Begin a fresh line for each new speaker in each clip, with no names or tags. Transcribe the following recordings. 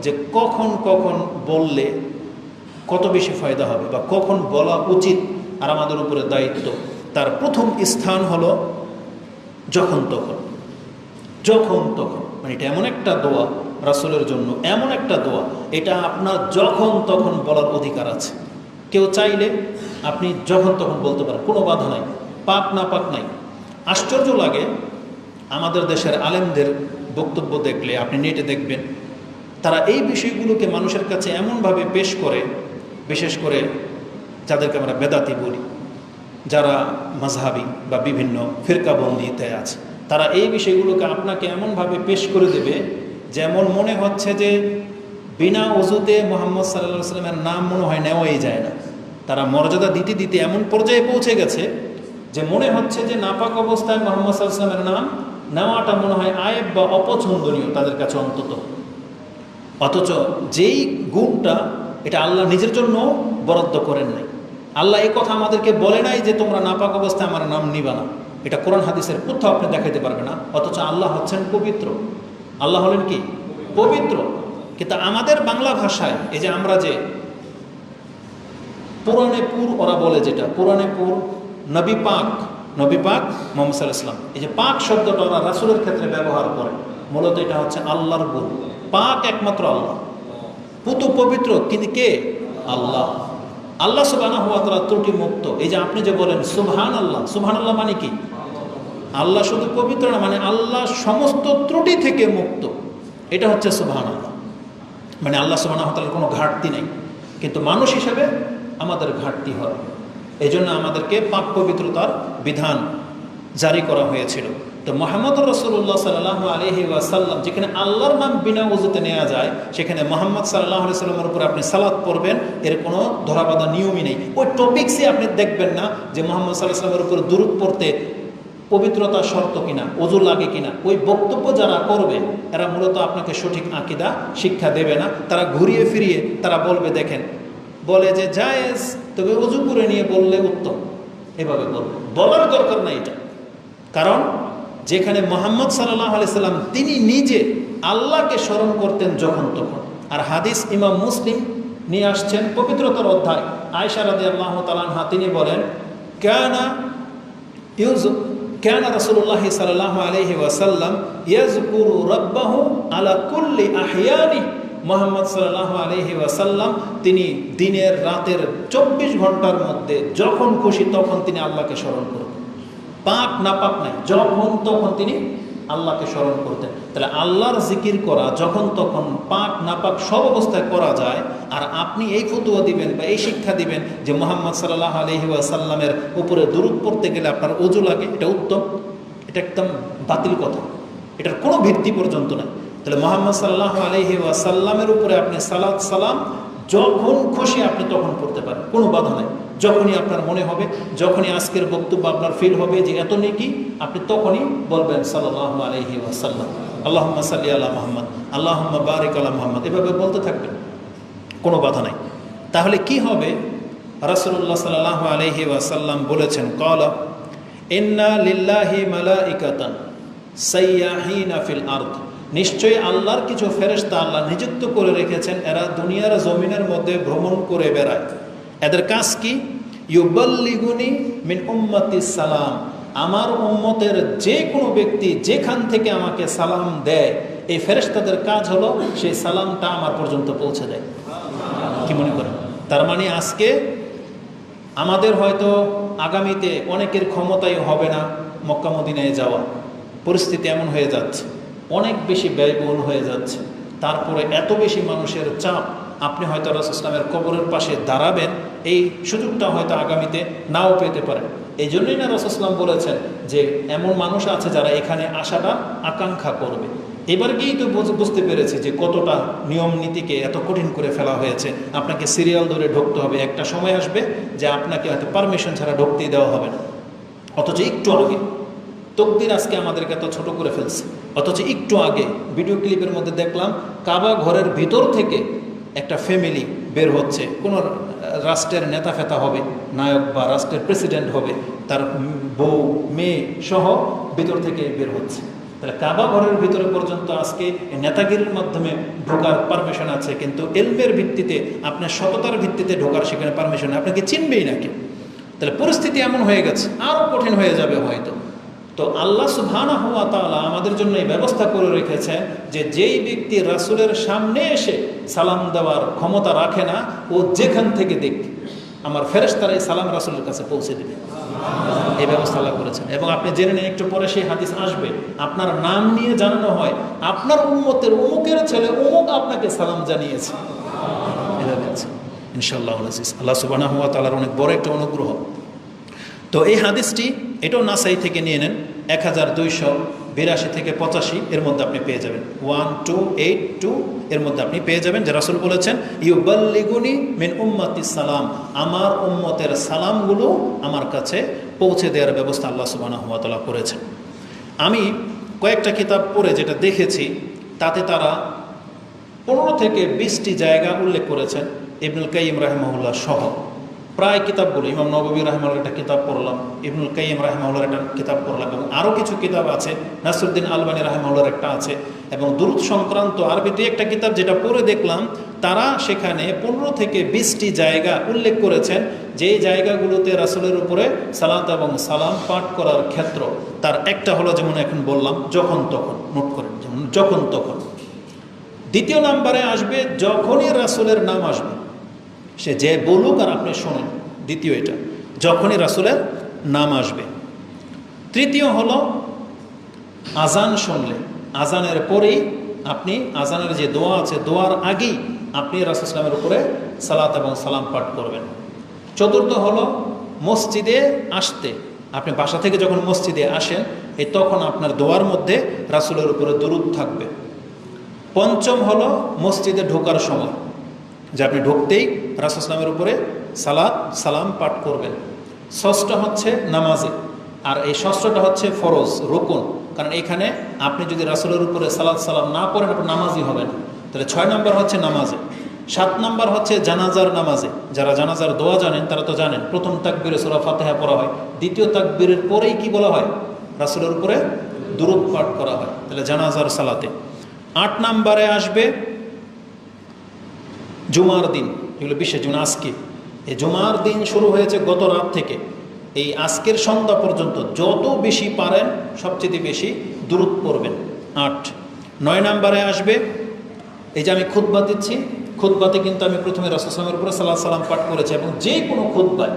যে কখন কখন বললে কত বেশি ফায়দা হবে বা কখন বলা উচিত আর আমাদের উপরে দায়িত্ব, তার প্রথম স্থান হলো যখন তখন। যখন তখন মানে এটা এমন একটা দোয়া রাসূলের জন্য, এমন একটা দোয়া, এটা আপনার যখন তখন বলার অধিকার আছে। কেউ চাইলে আপনি যখন তখন বলতে পারেন, কোনো বাধা নাই, পাক না পাক নাই। আশ্চর্য লাগে আমাদের দেশের আলেমদের বক্তব্য দেখলে, আপনি নেটে দেখবেন, তারা এই বিষয়গুলোকে মানুষের কাছে এমনভাবে পেশ করে, বিশেষ করে যাদেরকে আমরা বেদাতি বলি, যারা মাযহাবী বা বিভিন্ন ফিরকাবন্দিতে আছে, তারা এই বিষয়গুলোকে আপনাকে এমনভাবে পেশ করে দেবে যেমন মনে হচ্ছে যে বিনা ওযুতে মুহাম্মদ সাল্লাল্লাহু আলাইহি ওয়াসাল্লামের নাম মনে হয় নেওয়াই যায় না। তারা মর্যাদা দিতে দিতে এমন পর্যায়ে পৌঁছে গেছে যে মনে হচ্ছে যে নাপাক অবস্থায় মুহাম্মদ সাল্লাল্লাহু আলাইহি ওয়াসাল্লামের নাম নেওয়াটা মনে হয় আয়েব বা অপছন্দনীয় তাদের কাছে অন্তত। অথচ যেই গুণটা এটা আল্লাহ নিজের জন্য বরাদ্দ করেন নাই। আল্লাহ এই কথা আমাদেরকে বলে নাই যে তোমরা নাপাক অবস্থায় আমার নাম নিবা না, এটা কোরআন হাদিসের কোথাও আপনি দেখাইতে পারবে না। অথচ আল্লাহ হচ্ছেন পবিত্র, আল্লাহ হলেন কি পবিত্র। কিন্তু আমাদের বাংলা ভাষায় এই যে আমরা যে পুরাণে পুর ওরা বলে, যেটা পুরাণে পুর, নবী পাক মুহাম্মদ সাল্লাল্লাহু আলাইহি ওয়াসাল্লাম, এই যে পাক শব্দটা ওরা রাসূলের ক্ষেত্রে ব্যবহার করে, মূলত এটা হচ্ছে আল্লাহর গুণ। পাক একমাত্র আল্লাহ, পুত পবিত্র কিন্তু কে? আল্লাহ। আল্লাহ সুবহানাহু ওয়া তাআলা ত্রুটি মুক্ত। এই যে আপনি যে বলেন সুবহানাল্লাহ, সুবহানাল্লাহ মানে কি? আল্লাহ শুধু পবিত্র না, মানে আল্লাহ সমস্ত ত্রুটি থেকে মুক্ত, এটা হচ্ছে সুবহানাল্লাহ। মানে আল্লাহ সুবহানাহু ওয়া তাআলার কোনো ঘাটতি নেই, কিন্তু মানুষ হিসেবে আমাদের ঘাটতি হয়। এই জন্য আমাদেরকে পাক পবিত্রতার বিধান জারি করা হয়েছিল। তো মুহাম্মদুর রাসূলুল্লাহ সাল্লাল্লাহু আলাইহি ওয়াসাল্লাম, যেখানে আল্লাহর নাম বিনা ওযুতে নেওয়া যায়, সেখানে মুহাম্মদ সাল্লাল্লাহু আলাইহি ওয়াসাল্লামের উপর আপনি সালাত পড়বেন, এর কোনো ধরাবাঁধা নিয়মই নেই। ওই টপিকসই আপনি দেখবেন না যে মুহাম্মদ সাল্লাল্লাহু আলাইহি ওয়াসাল্লামের উপর দুরূদ পড়তে পবিত্রতা শর্ত কিনা, ওযু লাগে কিনা। ওই বক্তব্য যারা করবে এরা মূলত আপনাকে সঠিক আকীদা শিক্ষা দেবে না। তারা ঘুরিয়ে ফিরিয়ে তারা বলবে, দেখেন বলে যে জায়েজ, তবে ওযু করে নিয়ে বললে উত্তম, এভাবে বলবে। বলার দরকার নাই এটা, কারণ যেখানে মুহাম্মদ সাল্লাল্লাহু আলাইহি সাল্লাম তিনি নিজে আল্লাহকে স্মরণ করতেন যখন তখন। আর হাদিস ইমাম মুসলিম নিয়ে আসছেন পবিত্রতার অধ্যায়, আয়েশা রাদিয়াল্লাহু তাআলা আনহা তিনি বলেন, কানা রাসূলুল্লাহ সাল্লাল্লাহু আলাইহি ওয়াসাল্লাম ইয়াযকুরু রাব্বাহু আলা কুল্লি আহইয়ানি। মুহাম্মদ সাল্লাল্লাহু আলাইহি ওয়াসাল্লাম তিনি দিনের রাতের 24 ঘন্টার মধ্যে যখন খুশি তখন তিনি আল্লাহকে স্মরণ করতেন। পাক না পাক নাই, যখন তখন তিনি আল্লাহকে স্মরণ করতেন। তাহলে আল্লাহর জিকির করা যখন তখন, পাক না পাক সব অবস্থায় করা যায়। আর আপনি এই ফতোয়া দিবেন বা এই শিক্ষা দিবেন যে মুহাম্মদ সাল্লাল্লাহু আলাইহি ওয়াসাল্লামের উপরে দুরূদ পড়তে গেলে আপনার ওযু লাগে, এটা উত্তম, এটা একদম বাতিল কথা, এটার কোনো ভিত্তি পর্যন্ত নাই। তাহলে মুহাম্মদ সাল্লাল্লাহু আলাইহি ওয়াসাল্লামের উপরে আপনি সালাত সালাম যখন খুশি আপনি তখন পড়তে পারেন, কোনো বাধা নাই। যখনই আপনার মনে হবে, যখনই আজকের বক্তব্য আপনার ফিল হবে যে এত নেকি, আপনি তখনই বলবেন সাল্লাল্লাহু আলাইহি ওয়াসাল্লাম, আল্লাহুম্মা সাল্লি আলা মুহাম্মদ, আল্লাহুম্মা বারিক আলা মুহাম্মদ, এভাবে বলতে থাকবেন, কোনো বাধা নাই। তাহলে কি হবে? রাসূলুল্লাহ সাল্লাল্লাহু আলাইহি ওয়াসাল্লাম বলেছেন, ক্বালা ইন্না লিল্লাহি মালাইকাতান সাইয়াহিনা ফিল আরদ, নিশ্চয়ই আল্লাহর কিছু ফেরেশতা আল্লাহ নিযুক্ত করে রেখেছেন, এরা দুনিয়ার জমিনের মধ্যে ভ্রমণ করে বেড়ায়। এদের কাজ কি? ইউবাল্লিগুনি মিন উম্মতিস সালাম, আমার উম্মতের যে কোনো ব্যক্তি যেখান থেকে আমাকে সালাম দেয়, এই ফেরেশতাদের কাজ হলো সেই সালামটা আমার পর্যন্ত পৌঁছে দেয়। কি মনে করেন? তার মানে আজকে আমাদের হয়তো আগামীতে অনেকের ক্ষমতাই হবে না মক্কা মদিনায় যাওয়া, পরিস্থিতি এমন হয়ে যাচ্ছে, অনেক বেশি ব্যয়বহুল হয়ে যাচ্ছে। তারপরে এত বেশি মানুষের চাপ, আপনি হয়তো রাসূল ইসলামের কবরের পাশে দাঁড়াবেন, এই সুযোগটা হয়তো আগামীতে নাও পেতে পারেন। এই জন্যই না রাসূল ইসলাম বলেছেন যে এমন মানুষ আছে যারা এখানে আসাটা আকাঙ্ক্ষা করবে। এবার গিয়েই তো বুঝতে পেরেছি যে কতটা নিয়ম নীতিকে এত কঠিন করে ফেলা হয়েছে। আপনাকে সিরিয়াল ধরে ঢুকতে হবে, একটা সময় আসবে যে আপনাকে হয়তো পারমিশন ছাড়া ঢুকতেই দেওয়া হবে না। অথচ একটু আগে তকদির আজকে আমাদেরকে এত ছোট করে ফেলছে। অথচ একটু আগে ভিডিও ক্লিপের মধ্যে দেখলাম কাবা ঘরের ভিতর থেকে একটা ফ্যামিলি বের হচ্ছে, কোনো রাষ্ট্রের নেতা ফেতা হবে, নায়ক বা রাষ্ট্রের প্রেসিডেন্ট হবে, তার বউ মেয়ে সহ ভিতর থেকে বের হচ্ছে। তাহলে কাবা ঘরের ভিতরে পর্যন্ত আজকে নেতাগিরির মাধ্যমে ঢোকার পারমিশন আছে, কিন্তু এলমের ভিত্তিতে, আপনার সততার ভিত্তিতে ঢোকার সেখানে পারমিশন আপনাকে চিনবেই না কেউ। তাহলে পরিস্থিতি এমন হয়ে গেছে, আরও কঠিন হয়ে যাবে হয়তো। তো আল্লাহ সুবহানাহু ওয়া তাআলা আমাদের জন্য এই ব্যবস্থা করে রেখেছেন যে যেই ব্যক্তি রাসূলের সামনে এসে সালাম দেওয়ার ক্ষমতা রাখে না, ও যেখান থেকে দেখ আমার ফেরেশতারা এই সালাম রাসূলের কাছে পৌঁছে দেবে। এই ব্যবস্থা আল্লাহ করেছেন। এবং আপনি জেনে নিন, একটু পরে সেই হাদিস আসবে, আপনার নাম নিয়ে জানানো হয়, আপনার উম্মতের অমুকের ছেলে অমুক আপনাকে সালাম জানিয়েছে। এভাবে আছে ইনশাআল্লাহ। আল্লাহ সুবহানাহু ওয়া তাআলার অনেক বড় একটা অনুগ্রহ। তো এই হাদিসটি এটাও নাসাই থেকে নিয়ে নেন, 1282 থেকে 85 এর মধ্যে আপনি পেয়ে যাবেন, 1282 এর মধ্যে আপনি পেয়ে যাবেন যে রাসূল বলেছেন, ইউবাল্লিগুনি মিন উম্মতি সালাম, আমার উম্মতের সালামগুলো আমার কাছে পৌঁছে দেওয়ার ব্যবস্থা আল্লাহ সুবহানাহু ওয়া তাআলা করেছেন। আমি কয়েকটা কিতাব পড়ে যেটা দেখেছি, তাতে তারা 15 থেকে 20টি জায়গা উল্লেখ করেছেন, ইবনুল কাইয়িম রাহিমাহুল্লাহ সহ। প্রায় কিতাবগুলো, ইমাম নববী রাহিমাহুল্লাহর একটা কিতাব পড়লাম, ইবনুল কাইয়িম রাহিমাহুল্লাহর একটা কিতাব পড়লাম, এবং আরও কিছু কিতাব আছে, নাসরুদ্দিন আলবানী রাহিমাহুল্লাহর একটা আছে, এবং দুরূদ সংক্রান্ত আরবিতে একটা কিতাব যেটা পড়ে দেখলাম, তারা সেখানে 15 থেকে 20টি জায়গা উল্লেখ করেছেন, যেই জায়গাগুলোতে রাসূলের উপরে সালাত এবং সালাম পাঠ করার ক্ষেত্র। তার একটা হলো, যেমন এখন বললাম, যখন তখন, নোট করেন, যেমন যখন তখন। দ্বিতীয় নাম্বারে আসবে যখনই রাসূলের নাম আসবে, সে যে বলুক আর আপনি শোনেন, দ্বিতীয় এটা, যখনই রাসূলের নাম আসবে। তৃতীয় হলো আজান শুনলে, আজানের পরেই আপনি, আজানের যে দোয়া আছে, দোয়ার আগেই আপনি রাসূল সাল্লাল্লাহু আলাইহি ওয়াসাল্লামের উপরে সালাত এবং সালাম পাঠ করবেন। চতুর্থ হলো মসজিদে আসতে, আপনি বাসা থেকে যখন মসজিদে আসেন, তখন আপনার দোয়ার মধ্যে রাসূলের উপরে দরুদ থাকবে। পঞ্চম হলো মসজিদে ঢোকার সময়, যে আপনি ঢুকতেই রাসূল সাল্লাল্লাহু আলাইহি ওয়াসাল্লামের উপরে সালাত সালাম পাঠ করবেন। ষষ্ঠ হচ্ছে নামাজে, আর এই ষষ্ঠটা হচ্ছে ফরজ, রুকুন, কারণ এখানে আপনি যদি রাসূলের উপরে সালাত সালাম না পড়েন, আপনি নামাজই হবেন। তাহলে 6 নম্বর হচ্ছে নামাজে। 7 নম্বর হচ্ছে জানাজার নামাজে। যারা জানাজার দোয়া জানেন তারা তো জানেন, প্রথম তাকবীরে সূরা ফাতিহা পড়া হয়, দ্বিতীয় তাকবীরের পরেই কি বলা হয়, রাসূলের উপরে দুরূদ পাঠ করা হয়, তাহলে জানাজার সালাতে। 8 নম্বরে আসবে জুমার দিন, এগুলো বিশেষ, যেমন আজকে এই জুমার দিন শুরু হয়েছে গত রাত থেকে, এই আজকের সন্ধ্যা পর্যন্ত যত বেশি পারেন সবচেয়ে বেশি দুরূদ পড়বেন। 8। 9 নম্বরে আসবে, এই যে আমি খুতবা দিচ্ছি, খুতবাতে কিন্তু আমি প্রথমে রাসূল সাল্লাল্লাহু আলাইহি ওয়াসাল্লামের উপরে সাল্লাল্লাহু আলাইহি ওয়াসাল্লাম পাঠ করেছি, এবং যে কোনো খুতবায়,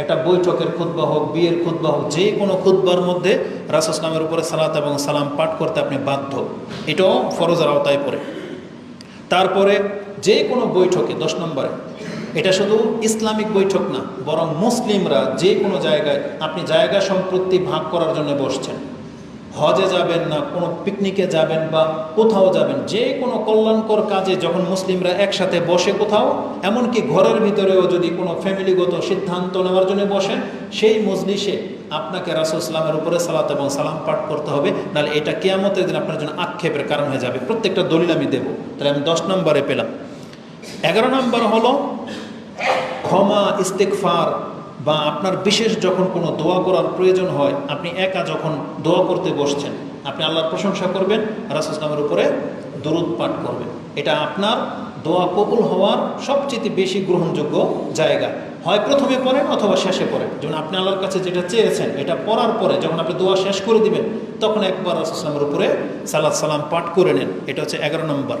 একটা বৈঠকের খুতবা হোক, বিয়ের খুতবা হোক, যে কোনো খুতবার মধ্যে রাসূল সাল্লাল্লাহু আলাইহি ওয়াসাল্লামের উপরে সালাত এবং সালাম পাঠ করতে আপনি বাধ্য, এটাও ফরজের আওতায় পড়ে। তারপরে যে কোনো বৈঠকে 10 নম্বরে, এটা শুধু ইসলামিক বৈঠক না, বরং মুসলিমরা যে কোনো জায়গায়, আপনি জায়গা সম্পত্তি ভাগ করার জন্য বসছেন, হজে যাবেন না কোনো পিকনিকে যাবেন বা কোথাও যাবেন, যে কোনো কল্যাণকর কাজে যখন মুসলিমরা একসাথে বসে কোথাও, এমনকি ঘরের ভিতরেও যদি কোনো ফ্যামিলিগত সিদ্ধান্ত নেওয়ার জন্য বসেন, সেই মজলিসে আপনাকে রাসূল সাল্লামের উপরে সালাত এবং সালাম পাঠ করতে হবে, নাহলে এটা কিয়ামতের দিন আপনার জন্য আক্ষেপের কারণ হয়ে যাবে। প্রত্যেকটা দলিল আমি দেবো। তাহলে আমি 10 নম্বরে পেলাম। 11 নম্বর হলো ক্ষমা, ইস্তেগফার, বা আপনার বিশেষ যখন কোনো দোয়া করার প্রয়োজন হয়, আপনি একা যখন দোয়া করতে বসছেন, আপনি আল্লাহর প্রশংসা করবেন, রাসূল সাল্লাল্লাহু আলাইহি ওয়াসাল্লামের উপরে দরুদ পাঠ করবেন। এটা আপনার দোয়া কবুল হওয়ার সবচেয়ে বেশি গ্রহণযোগ্য জায়গা। হয় প্রথমে পড়েন অথবা শেষে পড়েন, যেমন আপনি আল্লাহর কাছে যেটা চেয়েছেন, এটা পড়ার পরে যখন আপনি দোয়া শেষ করে দিবেন, তখন একবার রাসূল সাল্লাল্লাহু আলাইহি ওয়াসাল্লামের উপরে সালাত সালাম পাঠ করে নেন। এটা হচ্ছে 11 নম্বর।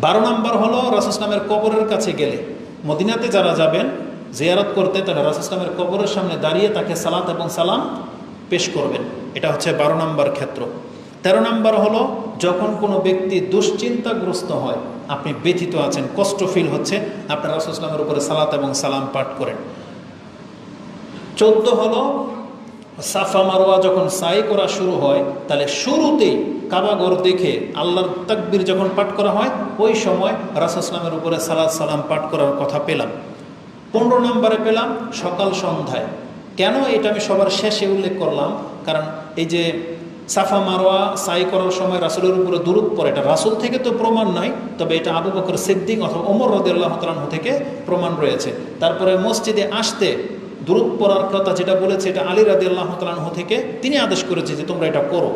12 নম্বর হলো রাসূল সাল্লামের কবরের কাছে গেলে, মদিনাতে যারা যাবেন জিয়ারত করতে, তারা রাসূল সাল্লামের কবরের সামনে দাঁড়িয়ে তাকে সালাত এবং সালাম পেশ করবেন। এটা হচ্ছে 12 নম্বর ক্ষেত্র। 13 নম্বর হলো যখন কোনো ব্যক্তি দুশ্চিন্তাগ্রস্ত হয়, আপনি ব্যথিত আছেন, কষ্ট ফিল হচ্ছে, আপনার রাসূল সাল্লামের উপরে সালাত এবং সালাম পাঠ করেন। 14 হলো সাফা মারওয়া যখন সাই করা শুরু হয়, তাহলে শুরুতেই কাবাঘর দেখে আল্লাহর তাকবীর যখন পাঠ করা হয়, ওই সময় রাসূল সাল্লামের উপরে সালাত সালাম পাঠ করার কথা পেলাম। 15 নম্বরে পেলাম সকাল সন্ধ্যায়। কেন এটা আমি সবার শেষে উল্লেখ করলাম, কারণ এই যে সাফা মারওয়া সাই করার সময় রাসূলের উপরে দুরূদ পড়ে, এটা রাসূল থেকে তো প্রমাণ নাই, তবে এটা আবু বকর সিদ্দিক অথবা ওমর রাদিয়াল্লাহু তাআলা আনহু থেকে প্রমাণ রয়েছে। তারপরে মসজিদে আসতে দুরূদ পড়ার কথা যেটা বলেছে, এটা আলী রাদিয়াল্লাহু তাআলা আনহু থেকে তিনি আদেশ করেছে যে তোমরা এটা করো।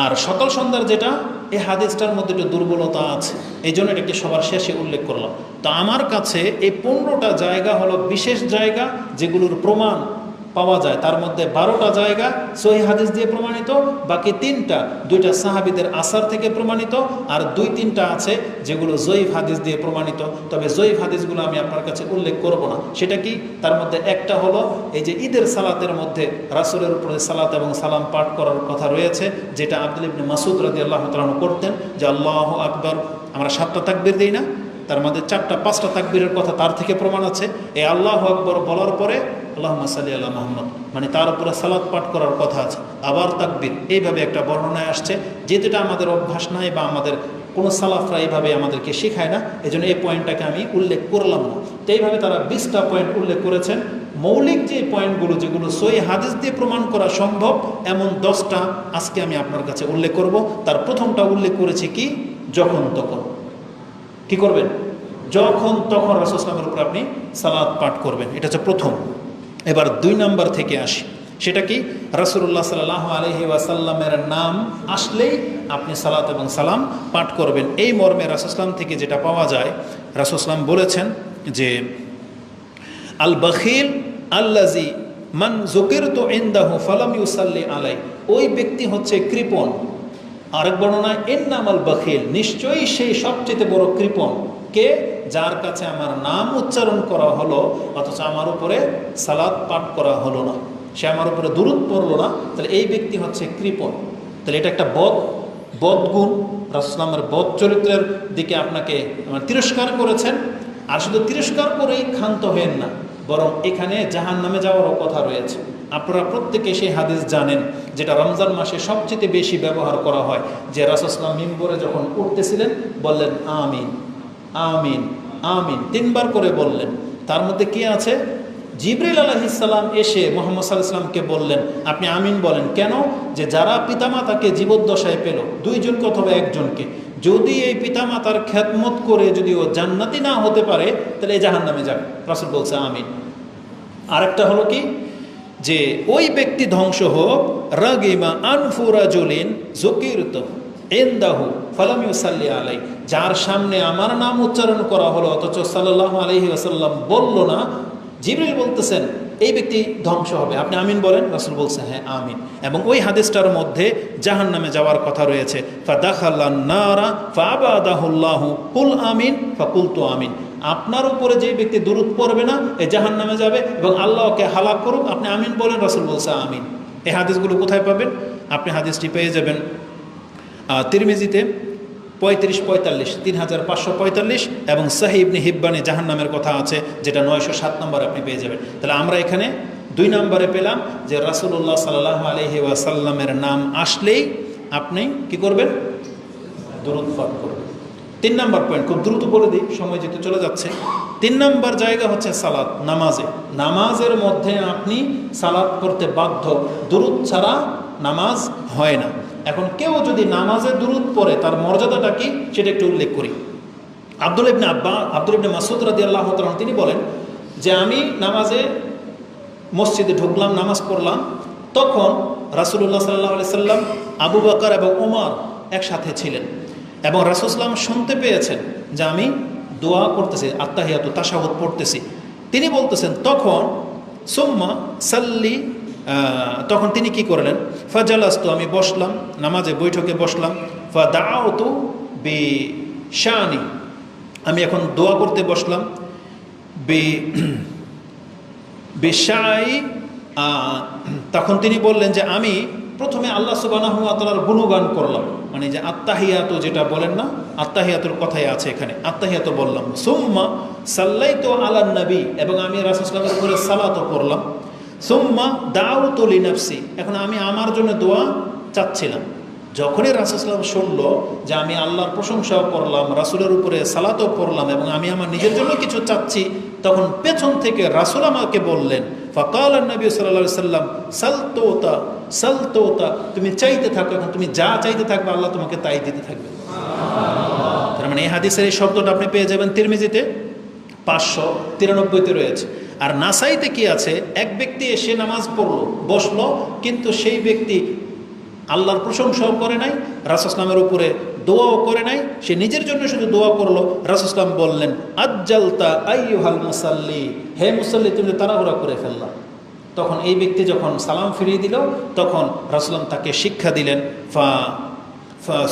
আর সকাল সন্ধ্যার যেটা, এই হাদিসটার মধ্যে একটু দুর্বলতা আছে, এই জন্য এটাকে সবার শেষে উল্লেখ করলাম। তো আমার কাছে এই 15টা জায়গা হলো বিশেষ জায়গা যেগুলোর প্রমাণ পাওয়া যায়। তার মধ্যে 12টা জায়গা সহিহ হাদিস দিয়ে প্রমাণিত, বাকি 3টা 2টা সাহাবীদের আসার থেকে প্রমাণিত, আর 2-3টা আছে যেগুলো জয়ীফ হাদিস দিয়ে প্রমাণিত। তবে জয়ীফ হাদিসগুলো আমি আপনার কাছে উল্লেখ করব না। সেটা কি? তার মধ্যে একটা হলো এই যে ঈদের সালাতের মধ্যে রাসূলের উপরে সালাত এবং সালাম পাঠ করার কথা রয়েছে, যেটা আব্দুল্লাহ ইবনে মাসউদ রাদিয়াল্লাহু তাআলা করতেন, যে আল্লাহু আকবার, আমরা 7টা তাকবীর দিই না, তার মধ্যে 4টা-5টা তাকবীরের কথা তার থেকে প্রমাণ আছে। এই আল্লাহু আকবার বলার পরে আল্লাহুম্মা সাল্লি আলা মুহাম্মদ, মানে তার উপরে সালাত পাঠ করার কথা আছে, আবার তাকবীর, এইভাবে একটা বর্ণনায় আসছে, যেটা আমাদের অভ্যাস নাই বা আমাদের কোনো সালাফরা এইভাবে আমাদেরকে শেখায় না, এই জন্য এই পয়েন্টটাকে আমি উল্লেখ করলাম না। তো এইভাবে তারা 20টা পয়েন্ট উল্লেখ করেছেন। মৌলিক যে পয়েন্টগুলো যেগুলো সহিহ হাদিস দিয়ে প্রমাণ করা সম্ভব, এমন 10টা আজকে আমি আপনার কাছে উল্লেখ করব। তার প্রথমটা উল্লেখ করেছি কি? যখন তখন কি করবেন? যখন তখন রাসূল সাল্লাল্লাহু আলাইহি ওয়াসাল্লামের উপর আপনি সালাত পাঠ করবেন, এটা হচ্ছে প্রথম। এবার 2 নাম্বার থেকে আসি, সেটা কি? রাসূলুল্লাহ সাল্লাল্লাহু আলাইহি ওয়াসাল্লামের নাম আসলেই আপনি সালাত এবং সালাম পাঠ করবেন। এই মর্মে রাসূল সাল্লাল্লাহু থেকে যেটা পাওয়া যায়, রাসূল সাল্লাল্লাহু বলেছেন যে আল বখিল আল্লাজি মান যুকিরতু ইনদাহু ফালাম ইউসাল্লি আলাই, ওই ব্যক্তি হচ্ছে কৃপণ। আরেক বর্ণনায় ইন্নামাল বখিল, নিশ্চয়ই সেই সবচেয়ে বড় কৃপণ কে? যার কাছে আমার নাম উচ্চারণ করা হলো অথচ আমার উপরে সালাত পাঠ করা হলো না, সে আমার উপরে দুরূদ পড়লো না, তাহলে এই ব্যক্তি হচ্ছে কৃপণ। তাহলে এটা একটা বদগুণ, রাসূলের বদ চরিত্রের দিকে আপনাকে তিরস্কার করেছেন। আর শুধু তিরস্কার করেই ক্ষান্ত হয়েন না, বরং এখানে জাহান্নামে যাওয়ারও কথা রয়েছে। আপনারা প্রত্যেকে সেই হাদিস জানেন, যেটা রমজান মাসে সবচেয়ে বেশি ব্যবহার করা হয়, যে রাসূল সাল্লাল্লাহু আলাইহি ওয়াসাল্লাম মিম্বরে যখন উঠতেছিলেন বললেন আমিন আমিন আমিন, 3বার করে বললেন। তার মধ্যে কি আছে? জিবরিল আলাইহিস সালাম এসে মুহাম্মদ সাল্লাল্লাহু আলাইহি ওয়াসাল্লামকে বললেন আপনি আমিন বলেন। কেন? যে যারা পিতামাতাকে জীবদ্দশায় পেল, 2জনকে অথবা 1জনকে, যদি এই পিতামাতার খেদমত করে যদি ও জান্নাতি না হতে পারে, তাহলে জাহান্নামে যাবে। রাসূল বলছে আমিন। আরেকটা হলো কি? যে ওই ব্যক্তি ধ্বংস হোক রাগিমা আনফু রাজুলিন যুকিরতু ইনদাহু ফালাম ইউসাল্লি আলাই, যার সামনে আমার নাম উচ্চারণ করা হলো অথচ সাল্লাল্লাহু আলাইহি ওয়াসাল্লাম বলল না। জিবরিল বলতেছেন এই ব্যক্তি ধ্বংস হবে, আপনি আমিন বলেন। রাসূল বলছে হ্যাঁ আমিন। এবং ওই হাদিসটার মধ্যে জাহান্নামে যাওয়ার কথা রয়েছে, ফাদাখালান নারা ফাআবাদাহুল্লাহু কুল আমিন ফাকুলতু আমিন, আপনার উপরে যে ব্যক্তি দুরূদ পড়বে না এ জাহান্নামে যাবে এবং আল্লাহকে হালাক করুক, আপনি আমিন বলেন। রাসূল বলছে আমিন। এই হাদিসগুলো কোথায় পাবেন? আপনি হাদিসটি পেয়ে যাবেন তিরমিজিতে 35-45, 3545, এবং সহিহ ইবনে হিব্বানে জাহান্নামের কথা আছে, যেটা 907 নম্বর আপনি পেয়ে যাবেন। তাহলে আমরা এখানে 2 নম্বরে পেলাম যে রাসূলুল্লাহ সাল্লাল্লাহু আলাইহি ওয়াসাল্লামের নাম আসলেই আপনি কি করবেন? দুরূদ পাঠ করবেন। 3 নম্বর পয়েন্ট খুব দ্রুত বলে দিই, সময় যেতে চলে যাচ্ছে। 3 নম্বর জায়গা হচ্ছে সালাত, নামাজে। নামাজের মধ্যে আপনি সালাত করতে বাধ্য, দুরূদ ছাড়া নামাজ হয় না। এখন কেউ যদি নামাজে দুরূদ পড়ে তার মর্যাদাটা কি সেটা একটু উল্লেখ করি। আব্দুল্লাহ ইবনে মাসউদ রাদিয়াল্লাহু তাআলা তিনি বলেন যে আমি নামাজে মসজিদে ঢুকলাম, নামাজ পড়লাম, তখন রাসূলুল্লাহ সাল্লাল্লাহু আলাইহি সাল্লাম, আবু বকর এবং ওমর একসাথে ছিলেন এবং রাসূল সাল্লাল্লাহু আলাইহি ওয়াসাল্লাম শুনতে পেয়েছেন যে আমি দোয়া করতেছি, আত্তাহিয়াতু তাশাহুদ পড়তেছি। তিনি বলতেছেন তখন সুম্মা সাল্লি, তখন তিনি কি করলেন? ফাজালাস্তু, আমি বসলাম, নামাজে বৈঠকে বসলাম। ফাদাউতু বিশানি, আমি এখন দোয়া করতে বসলাম। বিশাই, তখন তিনি বললেন যে আমি প্রথমে আল্লাহ সুবহানাহু ওয়া তাআলার গুণগান করলাম, মানে যে আত্তাহিয়াতু যেটা বলেন না, আত্তাহিয়াতুর কথাই আছে এখানে, আত্তাহিয়াতু বললাম। সুম্মা সাল্লাইতু আলান নবী, এবং আমি রাসূল সাল্লাল্লাহু আলাইহি ওয়াসাল্লামের উপরে সালাতও করলাম। সুম্মা দাউতু লিনাফসি, এখন আমি আমার জন্য দোয়া চাচ্ছিলাম। যখনই রাসূল সাল্লাল্লাহু আলাইহি ওয়াসাল্লাম শুনলো যে আমি আল্লাহর প্রশংসাও করলাম, রাসূলের উপরে সালাতও পড়লাম এবং আমি আমার নিজের জন্য কিছু চাচ্ছি, তখন পেছন থেকে রাসূল আমাকে বললেন, ফাকাল নবী সাল্লাল্লাহু আলাইহি ওয়াসাল্লাম সালতোতা সালতোতা, তুমি চাইতে থাকো, এখন তুমি যা চাইতে থাকবে আল্লাহ তোমাকে তাই দিতে থাকবে। তার মানে এই হাদিসের এই শব্দটা আপনি পেয়ে যাবেন তিরমিজিতে 593-তে রয়েছে। আর নাসাইতে কি আছে? এক ব্যক্তি এসে নামাজ পড়লো, বসলো, কিন্তু সেই ব্যক্তি আল্লাহর প্রশংসাও করে নাই, রাসূল ইসলামের উপরে দোয়াও করে নাই, সে নিজের জন্য শুধু দোয়া করলো। রাসূল ইসলাম বললেন, আজ্জালতা আইয়ুহাল মুসাল্লি, হে মুসাল্লি তুমি তাড়াহুড়া করে ফেললা। তখন এই ব্যক্তি যখন সালাম ফিরিয়ে দিল, তখন রাসূল ইসলাম তাকে শিক্ষা দিলেন,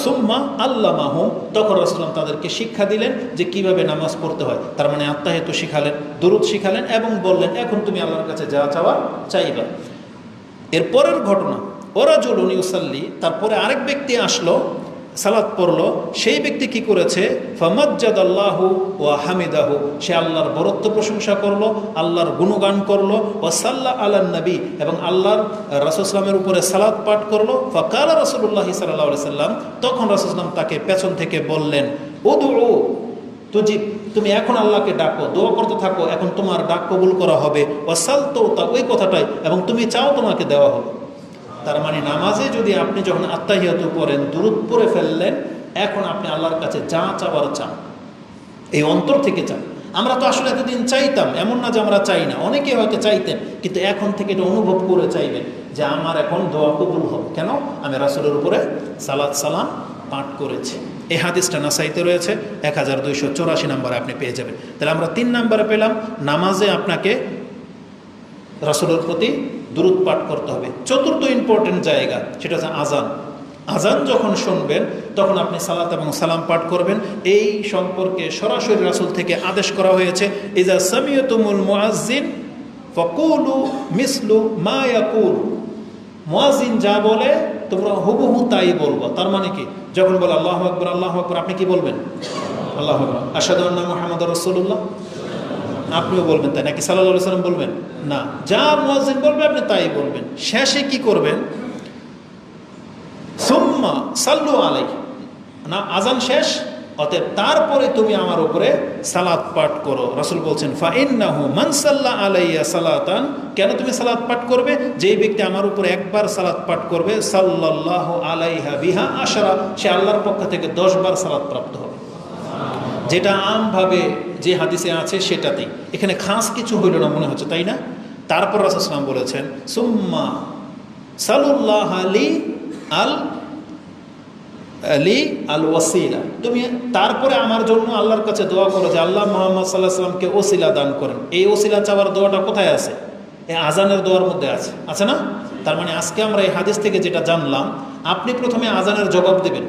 সুম্মা আল্লামাহুম, তখন রাসূল ইসলাম তাদেরকে শিক্ষা দিলেন যে কিভাবে নামাজ পড়তে হয়। তার মানে আত্তাহিয়াতু শিখালেন, দুরূদ শিখালেন এবং বললেন এখন তুমি আল্লাহর কাছে যা চাওয়া চাইবা। এর পরের ঘটনা, ওরাজুলুন ইউসাল্লি, তারপরে আরেক ব্যক্তি আসলো, সালাত পড়লো। সেই ব্যক্তি কি করেছে, ফামাজ্জাদাল্লাহু ওয়া হামিদাহু, সে আল্লাহর বরত্ব প্রশংসা করলো, আল্লাহর গুণগান করলো, ওয়া সাল্লা আলান নবী, এবং আল্লাহর রাসূল সাল্লামের উপরে সালাত পাঠ করলো। ফাকালা রাসূলুল্লাহি সাল্লাল্লাহু আলাইহি সাল্লাম, তখন রাসূল সাল্লাম তাকে পেছন থেকে বললেন, উদউ তুজিব, তুমি এখন আল্লাহকে ডাকো, দোয়া করতে থাকো, এখন তোমার ডাক কবুল করা হবে। ওয়া সালতুতা, ওই কথাটাই, এবং তুমি চাও তোমাকে দেওয়া হবে। তার মানে নামাজে যদি আপনি যখন আত্তাহিয়াতু পড়েন, দুরূদ পড়ে ফেললেন, এখন আপনি আল্লাহর কাছে যা চাওয়ার চান, এই অন্তর থেকে চান। আমরা তো আসলে এতদিন চাইতাম, এমন না যে আমরা চাই না, অনেকে হয়তো চাইতেন, কিন্তু এখন থেকে এটা অনুভব করে চাইবেন যে আমার এখন দোয়া কবুল হবে। কেন? আমি রাসূলের উপরে সালাত সালাম পাঠ করেছি। এই হাদিসটা নাসাইতে রয়েছে, 1284 নম্বরে আপনি পেয়ে যাবেন। তাহলে আমরা 3 নম্বরে পেলাম, নামাজে আপনাকে রাসূলের প্রতি দুরূদ পাঠ করতে হবে। চতুর্থ ইম্পর্টেন্ট জায়গা, সেটা হচ্ছে আজান। আজান যখন শুনবেন তখন আপনি সালাত এবং সালাম পাঠ করবেন। এই সম্পর্কে সরাসরি রাসূল থেকে আদেশ করা হয়েছে, ইজা সামিয়তুমুল মুআজ্জিন ফাকুলু মিসলু মা ইয়াকুল, মুয়াজ্জিন যা বলে তোমরা হুবহু তাই বলবো। তার মানে কি, যখন বলে আল্লাহু আকবার আল্লাহু আকবার, আপনি কি বলবেন? আল্লাহু আকবার। আশহাদু আন্না মুহাম্মাদুর রাসূলুল্লাহ, আপনিও বলবেন তাই নাকি? সাল্লাল্লাহু আলাইহি সাল্লাম বলবেন না, যা মুয়াজ্জিন বলবে আপনি তাই বলবেন। শেষে কি করবেন? সুম্মা সাল্লু আলাইহি, না আজান শেষ, অতএব তারপরে তুমি আমার উপরে সালাত পাঠ করো। রাসূল বলছেন, ফা ইন্নাহু মান সাল্লা আলাইয়া সালাতান, কেন তুমি সালাত পাঠ করবে? যেই ব্যক্তি আমার উপরে একবার সালাত পাঠ করবে, সাল্লাল্লাহু আলাইহা বিহা আশরা, সে আল্লাহর পক্ষ থেকে 10 বার সালাত প্রাপ্ত হবে। যেটা আমভাবে যে হাদিসে আছে সেটাতেই, এখানে খাস কিছু হইল না মনে হচ্ছে, তাই না? তারপর রাসূল সাল্লাল্লাহু আলাইহি ওয়াসাল্লাম বলেছেন, সুম্মা সাল্লাল্লাহু আলি আল ওয়াসিলা, তুমি তারপরে আমার জন্য আল্লাহর কাছে দোয়া করো যে আল্লাহ মুহাম্মদ সাল্লাল্লাহু আলাইহি ওয়াসাল্লামকে ওসিলা দান করেন। এই ওসিলা চাওয়ার দোয়াটা কোথায় আছে? এই আজানের দোয়ার মধ্যে আছে, আছে না? তার মানে আজকে আমরা এই হাদিস থেকে যেটা জানলাম, আপনি প্রথমে আজানের জবাব দেবেন,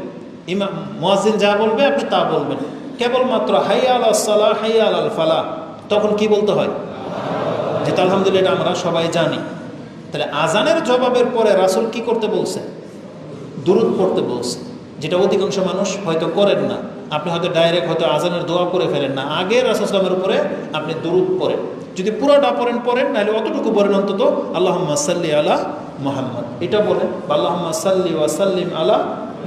ইমাম মুয়াজ্জিন যা বলবে আপনি তা বলবেন। কেবলমাত্র হাইয়া আলাস সালাহ হাইয়া আলাল ফালাহ, তখন কি বলতে হয়? যেটা আলহামদুলিল্লাহ এটা আমরা সবাই জানি। তাহলে আজানের জবাবের পরে রাসূল কি করতে বলছে? দুরূদ পড়তে বলছে, যেটা অধিকাংশ মানুষ হয়তো করেন না। আপনি হয়তো ডাইরেক্ট হয়তো আজানের দোয়া করে ফেলেন না, আগে রাসূল সাল্লাল্লাহু আলাইহি ওয়াসাল্লামের উপরে আপনি দুরূদ পড়েন। যদি পুরোটা পড়েন নাহলে অতটুকু পড়েন, অন্তত আল্লাহুম্মা সাল্লি আলা মুহাম্মদ এটা বলেন, বা আল্লাহুম্মা সাল্লি ওয়া সাল্লিম আলা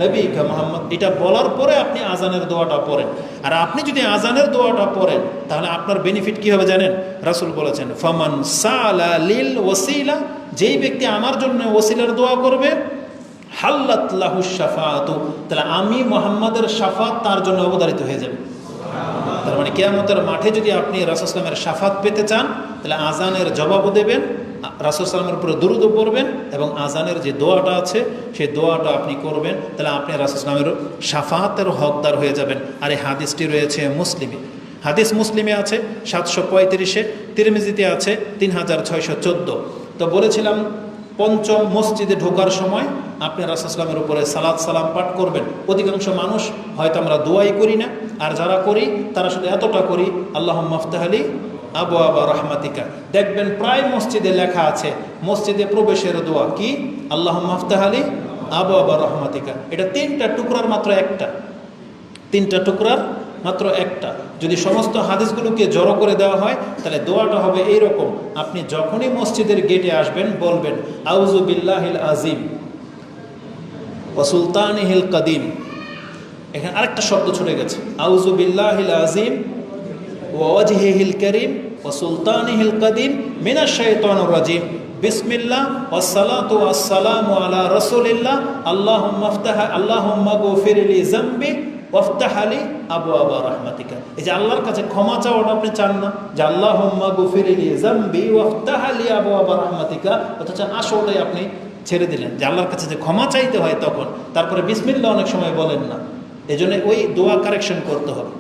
নবিকা মুহাম্মদ, এটা বলার পরে আপনি আজানের দোয়াটা পড়েন। আর আপনি যদি আজানের দোয়াটা পড়েন তাহলে আপনার বেনিফিট কী হবে জানেন? রাসূল বলেছেন, ফামান সালা লিল ওয়াসিলা, যেই ব্যক্তি আমার জন্য ওসিলার দোয়া করবে, হাল্লাত লাহু শাফাআতু, তাহলে আমি মুহাম্মাদের শাফাত তার জন্য অবধারিত হয়ে যাবে। তার মানে কিয়ামতের মাঠে যদি আপনি রাসূল সাল্লাল্লাহু আলাইহি ওয়াসাল্লামের শাফাত পেতে চান, তাহলে আজানের জবাবও দেবেন, রাসূল সাল্লাল্লাহু আলাইহি ওয়াসাল্লামের উপরে দুরূদও পড়বেন, এবং আজানের যে দোয়াটা আছে সেই দোয়াটা আপনি করবেন। তাহলে আপনি রাসূল সাল্লাল্লাহু আলাইহি ওয়াসাল্লামের শাফাতের হকদার হয়ে যাবেন। আর এই হাদিসটি রয়েছে মুসলিমে, হাদিস মুসলিমে আছে 735-এ, তিরমিজিতে আছে 3614। তো বলেছিলাম পঞ্চম মসজিদে ঢোকার সময় আপনি রাসূল সাল্লাল্লাহু আলাইহি ওয়াসাল্লামের উপরে সালাত সালাম পাঠ করবেন। অধিকাংশ মানুষ হয়তো আমরা দোয়াই করি না, আর যারা করি তারা শুধু এতটা করি, আল্লাহুম্মা আফতাহ লি আবওয়াবা রাহমাতিকা। দেখবেন প্রায় মসজিদে লেখা আছে মসজিদে প্রবেশের দোয়া কি? আল্লাহুম্মা আফতাহ লি আবওয়াবা রাহমাতিকা। এটা 3টা টুকরার মাত্র একটা, 3টা টুকরার মাত্র একটা। যদি সমস্ত হাদিসগুলোকে জড়ো করে দেওয়া হয় তাহলে দোয়াটা হবে এইরকম, আপনি যখনই মসজিদের গেটে আসবেন বলবেন, আউযু বিল্লাহিল আযীম ওয়া সুলতানিহিল কাদিম। এখানে আরেকটা শব্দ ছুটে গেছে, আউযু বিল্লাহিল আযীম ওয়া ওয়াজহিহিল কারীম ওয়া সুলতানিহিল কাদিম মিনাশ শাইতানির রাজীম, বিসমিল্লাহ ওয়াস সালাতু ওয়াস সালামু আলা রাসূলিল্লাহ, আল্লাহুম্মা গফির লি যামবি ওয়াফতাহ লি আবওয়াবা রাহমাতিকা। এই যে আল্লাহর কাছে ক্ষমা চাওয়াটা আপনি চান না, যে আল্লাহুম্মা গফির লি যামবি ওয়াফতাহ লি আবওয়াবা রাহমাতিকা, অথচ আসলে আপনি ছেড়ে দিলেন, যে আল্লাহর কাছে যে ক্ষমা চাইতে হয় তখন, তারপরে বিসমিল্লাহ অনেক সময় বলেন না। এজন্য ওই দোয়া কারেকশন করতে হবে।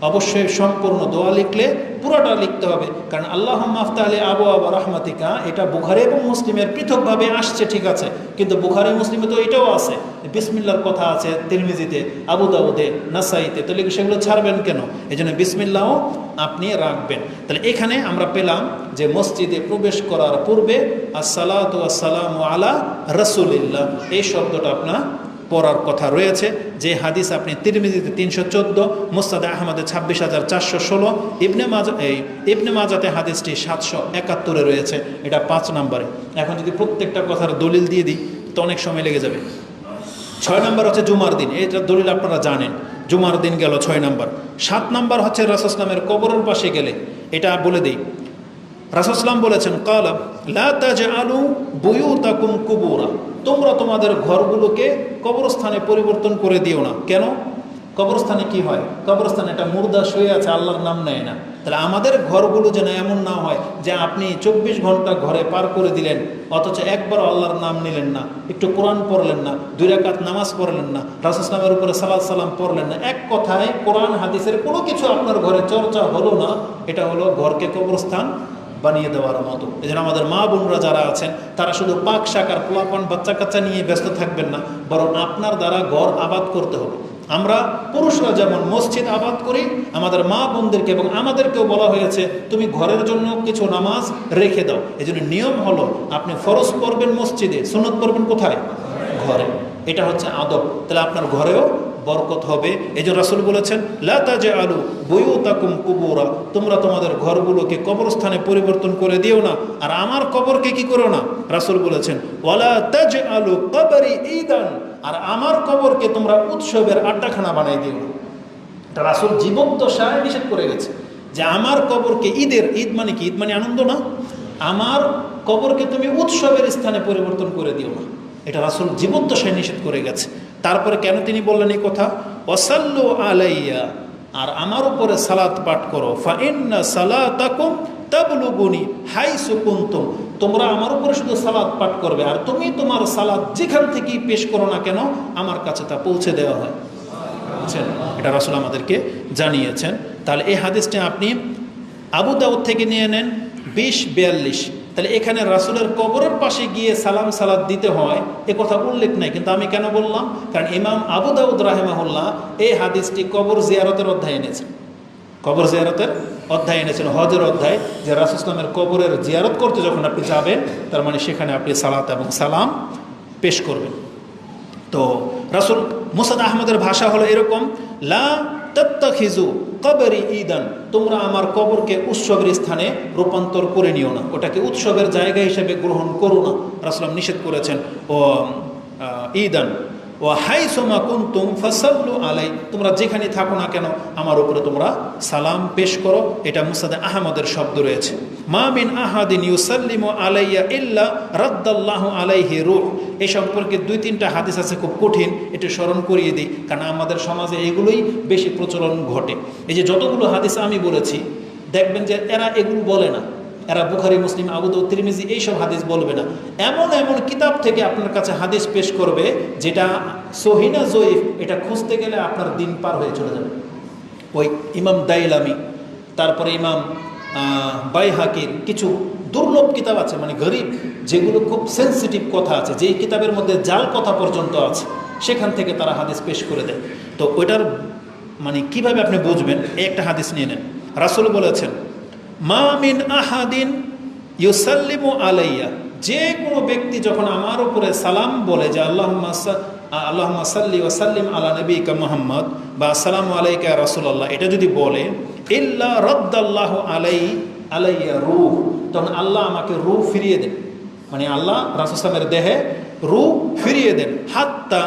অবশ্যই সম্পূর্ণ দোয়া লিখলে পুরোটা লিখতে হবে, কারণ আল্লাহুম্মা আফতাহ লি আবওয়াবা রাহমাতিকা এটা বুখারী এবং মুসলিমের পৃথকভাবে আসছে, ঠিক আছে, কিন্তু বুখারী মুসলিমে তো এটাও আছে, বিসমিল্লাহর কথা আছে তিরমিজিতে, আবু দাউদে, নাসাইতে, তাহলে সেগুলো ছাড়বেন কেন? এই জন্য বিসমিল্লাহও আপনি রাখবেন। তাহলে এখানে আমরা পেলাম যে মসজিদে প্রবেশ করার পূর্বে আসসালাতু ওয়াসসালামু আলা রাসূলিল্লাহ এই শব্দটা আপনার পড়ার কথা রয়েছে। যে হাদিস আপনি তিরমিজিতে 314, মুসনাদে আহমদে 26,416, ইবনে মাজাতে হাদিসটি 771 রয়েছে, এটা 5 নম্বরে। এখন যদি প্রত্যেকটা কথার দলিল দিয়ে দিই তো অনেক সময় লেগে যাবে। 6 নম্বর হচ্ছে জুমার দিন, এটা দলিল আপনারা জানেন, জুমার দিন গেল 6 নম্বর। 7 নম্বর হচ্ছে রাসূল সাল্লাল্লাহু আলাইহি ওয়াসাল্লামের কবরের পাশে গেলে, এটা বলে দিই। রাসূল সাল্লাল্লাহু আলাইহি ওয়াসাল্লাম বলেছেন, ক্বালা লা তাজআলু বুয়ুতাকুম কুবুরা, তোমরা তোমাদের ঘরগুলোকে কবরস্থানে পরিবর্তন করে দিও না। কেন? কবরস্থানে কি হয়? কবরস্থানে একটা মুর্দা শুয়ে আছে, আল্লাহর নাম নেয় না। তাহলে আমাদের ঘরগুলো যেন এমন না হয় যে আপনি 24 ঘন্টা ঘরে পার করে দিলেন, অথচ একবার আল্লাহর নাম নিলেন না, একটু কোরআন পড়লেন না, 2 রাকাত নামাজ পড়লেন না, রাসূল সাল্লাল্লাহু উপরে সালাত সালাম পড়লেন না, এক কথায় কোরআন হাদিসের কোনো কিছু আপনার ঘরে চর্চা হলো না। এটা হলো ঘরকে কবরস্থান বানিয়ে দেওয়ার মতো। এই জন্য আমাদের মা বোনরা যারা আছেন তারা শুধু পাক শাকার পোলাপান বাচ্চা কাচ্চা নিয়ে ব্যস্ত থাকবেন না, বরং আপনার দ্বারা ঘর আবাদ করতে হবে। আমরা পুরুষরা যেমন মসজিদ আবাদ করি, আমাদের মা বোনদেরকে এবং আমাদেরকেও বলা হয়েছে তুমি ঘরের জন্য কিছু নামাজ রেখে দাও। এই জন্য নিয়ম হলো আপনি ফরজ পড়বেন মসজিদে, সুন্নত পড়বেন কোথায়? ঘরে। এটা হচ্ছে আদব। তাহলে আপনার ঘরেও বরকত হবে। এই যে রাসূল বলেছেন লা তাজআলু বুয়ুতাকুম কুবুরা, তোমরা তোমাদের ঘরগুলোকে কবরস্থানে পরিবর্তন করে দিও না। আর আমার কবরকে কি করো না? রাসূল বলেছেন ওয়ালা তাজআলু কবরি ঈদান, আর আমার কবরকে তোমরা উৎসবের আড্ডাখানা বানাই দিও না। এটা রাসূল জীবন্ত দশায় নিষেধ করে গেছে যে আমার কবরকে ঈদের, ঈদ মানে কি? ঈদ মানে আনন্দ না? আমার কবরকে তুমি উৎসবের স্থানে পরিবর্তন করে দিও না। এটা রাসূল জীবদ্দশায় নিষেধ করে গেছে। তারপরে কেন তিনি বললেন এই কথা? ওয়াসাল্লু আলাইয়া, আর আমার উপরে সালাত পাঠ করো। ফা ইন্না সালাতাকুম তাবলুগুনি হাইসু কুনতুম, তোমরা আমার উপরে শুধু সালাত পাঠ করবে, আর তুমি তোমার সালাত যেখান থেকেই পেশ করো না কেন আমার কাছে তা পৌঁছে দেওয়া হয়। বুঝছেন? এটা রাসূল আমাদেরকে জানিয়েছেন। তাহলে এই হাদিসটা আপনি আবু দাউদ থেকে নিয়ে নেন 2042। তাহলে এখানে রাসূলের কবরের পাশে গিয়ে সালাম সালাত দিতে হয় এ কথা উল্লেখ নাই, কিন্তু আমি কেন বললাম? কারণ ইমাম আবু দাউদ রাহিমাহুল্লাহ এই হাদিসটি কবর জিয়ারতের অধ্যায় এনেছেন। কবর জিয়ারতের অধ্যায় এনেছেন, হজের অধ্যায়, যে রাসূল ইসলামের কবরের জিয়ারত করতে যখন আপনি যাবেন তার মানে সেখানে আপনি সালাত এবং সালাম পেশ করবেন। তো রাসূল মুসনাদ আহমদের ভাষা হলো এরকম, লা তাত্তাখিজু কবরি ঈদান, তোমরা আমার কবরকে উৎসবের স্থানে রূপান্তর করে নিও না, ওটাকে উৎসবের জায়গা হিসেবে গ্রহণ করো না। রাসূল নিষেধ করেছেন ও ঈদান ও হাইসুমা কুনতুম ফাসাল্লু আলাই, তোমরা যেখানে থাকো না কেন আমার উপরে তোমরা সালাম পেশ করো। এটা মুসনাদে আহমদের শব্দ রয়েছে। মা মিন আহাদিন ইউসাল্লিমু আলাইয়া ইল্লা রাদ্দাল্লাহু আলাইহি রূহ, এই সম্পর্কে 2-3টা হাদিস আছে, খুব কঠিন, এটা স্মরণ করিয়ে দিই কারণ আমাদের সমাজে এগুলোই বেশি প্রচলন ঘটে। এই যে যতগুলো হাদিস আমি বলেছি দেখবেন যে এরা এগুলো বলে না, এরা বুখারী, মুসলিম, আবু দাউদ, তিরমিজি এইসব হাদিস বলবে না। এমন এমন কিতাব থেকে আপনার কাছে হাদিস পেশ করবে যেটা সহিহ না জয়ীফ, এটা খুঁজতে গেলে আপনার দিন পার হয়ে চলে যাবে। ওই ইমাম দাইলামি, তারপরে ইমাম বাইহাকির কিছু দুর্লভ কিতাব আছে, মানে গরিব, যেগুলো খুব সেন্সিটিভ কথা আছে, যেই কিতাবের মধ্যে জাল কথা পর্যন্ত আছে, সেখান থেকে তারা হাদিস পেশ করে দেয়। তো ওইটার মানে কিভাবে আপনি বুঝবেন? একটা হাদিস নিয়ে নেন। রাসূল বলেছেন মা মিন আহাদিন ইউসাল্লিমু আলাইয়া, যে কোনো ব্যক্তি যখন আমার উপরে সালাম বলে যে আল্লাহুম্মা সাল্লি ওয়া সাল্লিম আলা নবিকা মুহাম্মদ বা আসসালামু আলাইকা ইয়া রাসূলুল্লাহ, এটা যদি বলে ইল্লা রাদ্দাল্লাহু আলাইয়া রূহ, তখন আল্লাহ আমাকে রূহ ফিরিয়ে দেন, মানে আল্লাহ রাসূল সাল্লামের দেহে রূহ ফিরিয়ে দেন, হাত্তা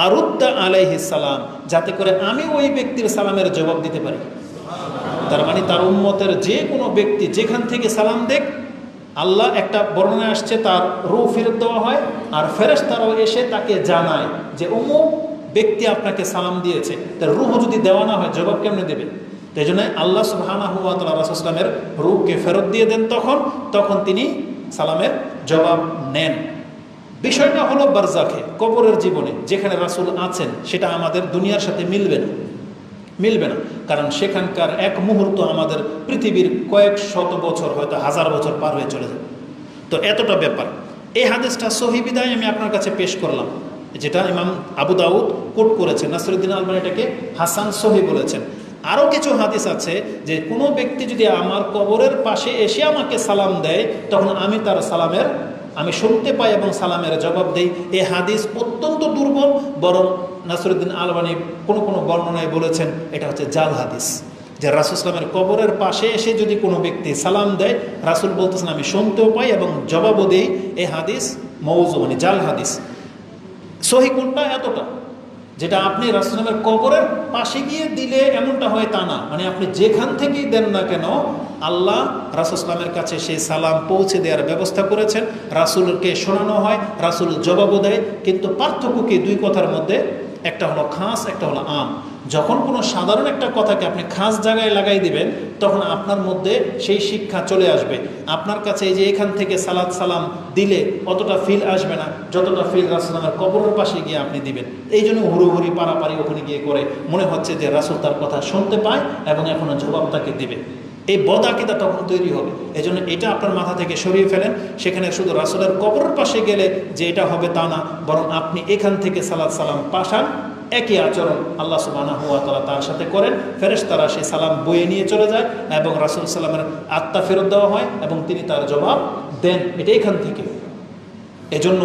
আরুদ্দা আলাইহিস সালাম, যাতে করে আমি ওই ব্যক্তির সালামের জবাব দিতে পারি। তার মানে তার উম্মতের যে কোনো ব্যক্তি যেখান থেকে সালাম দেখ, আল্লাহ একটা বর্ণনা আসছে তার রূহ ফেরত দেওয়া হয়, আর ফেরেশতারাও এসে তাকে জানায় যে অমুক ব্যক্তি আপনাকে সালাম দিয়েছে। তার রূহ যদি দেওয়া না হয় জবাব কেমনে দেবে? তাই জন্য আল্লাহ সুবহানাহু ওয়া তাআলা রাসূল সাল্লামের রূহকে ফেরত দিয়ে দেন, তখন তিনি সালামের জবাব নেন। বিষয়টা হলো বারজাখে, কবরের জীবনে যেখানে রাসূল আছেন, সেটা আমাদের দুনিয়ার সাথে মিলবে না। কারণ সেখানকার এক মুহূর্ত আমাদের পৃথিবীর কয়েক শত বছর, হয়তো হাজার বছর পার হয়ে চলে যাবে। তো এতটা ব্যাপার। এই হাদিসটা সহিহ বিদায় আমি আপনার কাছে পেশ করলাম, যেটা ইমাম আবু দাউদ কোট করেছেন। নাসিরুদ্দিন আলবানী এটাকে হাসান সহিহ বলেছেন। আরও কিছু হাদিস আছে যে কোনো ব্যক্তি যদি আমার কবরের পাশে এসে আমাকে সালাম দেয়, তখন আমি তার সালামের আমি শুনতে পাই এবং সালামের জবাব দেই। এই হাদিস অত্যন্ত দুর্বল, বরং নাসিরুদ্দিন আলবানী কোনো বর্ণনায় বলেছেন এটা হচ্ছে জাল হাদিস, যে রাসূল সাল্লামের কবরের পাশে এসে যদি কোনো ব্যক্তি সালাম দেয়, রাসূল বলতেছেন আমি শুনতেও পাই এবং জবাবও দিই। এই হাদিস মওযু, মানে জাল হাদিস। সহিহ কোনটা? এতটা, যেটা আপনি রাসূল সাল্লামের কবরের পাশে গিয়ে দিলে এমনটা হয় তা না, মানে আপনি যেখান থেকেই দেন না কেন, আল্লাহ রাসূল সাল্লামের কাছে সেই সালাম পৌঁছে দেওয়ার ব্যবস্থা করেছেন। রাসূলকে শোনানো হয়, রাসূল জবাবও দেয়। কিন্তু পার্থক্য কি দুই কথার মধ্যে? একটা হলো খাস, একটা হলো আম। যখন কোনো সাধারণ একটা কথাকে আপনি খাস জায়গায় লাগাই দিবেন, তখন আপনার মধ্যে সেই শিক্ষা চলে আসবে। আপনার কাছে এই যে এখান থেকে সালাত সালাম দিলে অতটা ফিল আসবে না, যতটা ফিল রাসূল সাল্লামের কবরের পাশে গিয়ে আপনি দিবেন। এই জন্য হুড়োহুড়ি পারাপারি ওখানে গিয়ে করে মনে হচ্ছে যে রাসূল তার কথা শুনতে পায় এবং এখনও জবাব তাকে দিবে। এই বদাকিদা তখন তৈরি হবে। এই জন্য এটা আপনার মাথা থেকে সরিয়ে ফেলেন। সেখানে শুধু রাসূলের কবরের পাশে গেলে যে এটা হবে তা না, বরং আপনি এখান থেকে সালাত সালাম পাঠান। একই আচরণ আল্লাহ সুবহানাহু ওয়া তাআলা তার সাথে করেন। ফেরেশতারা সেই সালাম বয়ে নিয়ে চলে যায় এবং রাসূল সাল্লামের আত্মা ফেরত দেওয়া হয় এবং তিনি তার জবাব দেন। এটা এখান থেকে। এজন্য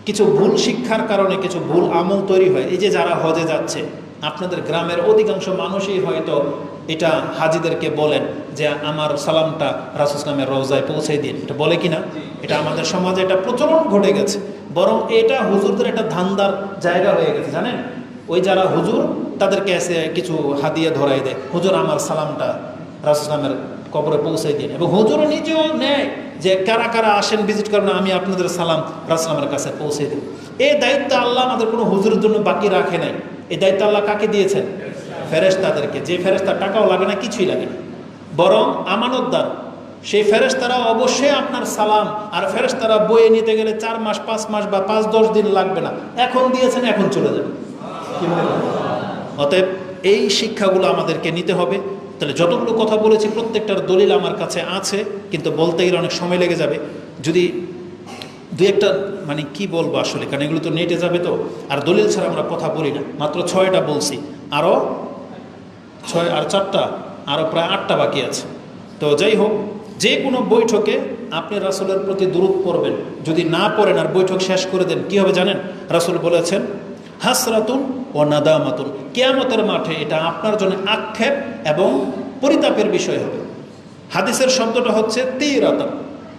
কিছু ভুল শিক্ষার কারণে কিছু ভুল আমল তৈরি হয়। এই যে যারা হজে যাচ্ছে, আপনাদের গ্রামের অধিকাংশ মানুষই হয়তো এটা হাজিদেরকে বলেন যে আমার সালামটা রাসূল সাল্লামের রওজায় পৌঁছে দিন। এটা বলে কিনা? এটা আমাদের সমাজে এটা প্রচলন ঘটে গেছে। বরং এটা হুজুরদের একটা ধান্দার জায়গা হয়ে গেছে, জানেন? ওই যারা হুজুর, তাদেরকে এসে কিছু হাদিয়া ধরাই দেয়, হুজুর আমার সালামটা রাসূল সাল্লামের কবরে পৌঁছে দিন। এবং হুজুরও নিজেও নেয় যে কারা কারা আসেন ভিজিট করবেন, আমি আপনাদের সালাম রাসূল সাল্লামের কাছে পৌঁছে দিই। এই দায়িত্ব আল্লাহ আমাদের কোনো হুজুরের জন্য বাকি রাখে নাই। এই দায়িত্ব আল্লাহ কাকে দিয়েছেন? ফেরেশতাদেরকে। যে ফেরেশতার টাকাও লাগে না, কিছুই লাগে না, বরং আমানতদার সেই ফেরেশতারা অবশ্যই আপনার সালাম, আর ফেরেশতারা বয়ে নিতে গেলে 4 মাস 5 মাস বা 5-10 দিন লাগবে না। এখন দিয়েছেন, এখন চলে যাবে। কি মনে করেন? অতএব এই শিক্ষাগুলো আমাদেরকে নিতে হবে। তাহলে যতগুলো কথা বলেছি প্রত্যেকটার দলিল আমার কাছে আছে, কিন্তু বলতে গেলে অনেক সময় লেগে যাবে। যদি দু একটা মানে কি বলবো আসলে, কারণ এগুলো তো নেটে যাবে, তো আর দলিল ছাড়া আমরা কথা বলি না। মাত্র 6টা বলছি, আরও 6 আর 4টা, আরও প্রায় 8টা বাকি আছে। তো যাই হোক, যে কোনো বৈঠকে আপনি রাসূলের প্রতি দুরূদ পড়বেন। যদি না পড়েন আর বৈঠক শেষ করে দেন, কি হবে জানেন? রাসূল বলেছেন হাসরাতুন ও নাদামাতুন, কিয়ামতের মাঠে এটা আপনার জন্য আক্ষেপ এবং পরিতাপের বিষয় হবে। হাদিসের শব্দটা হচ্ছে তিরাতান।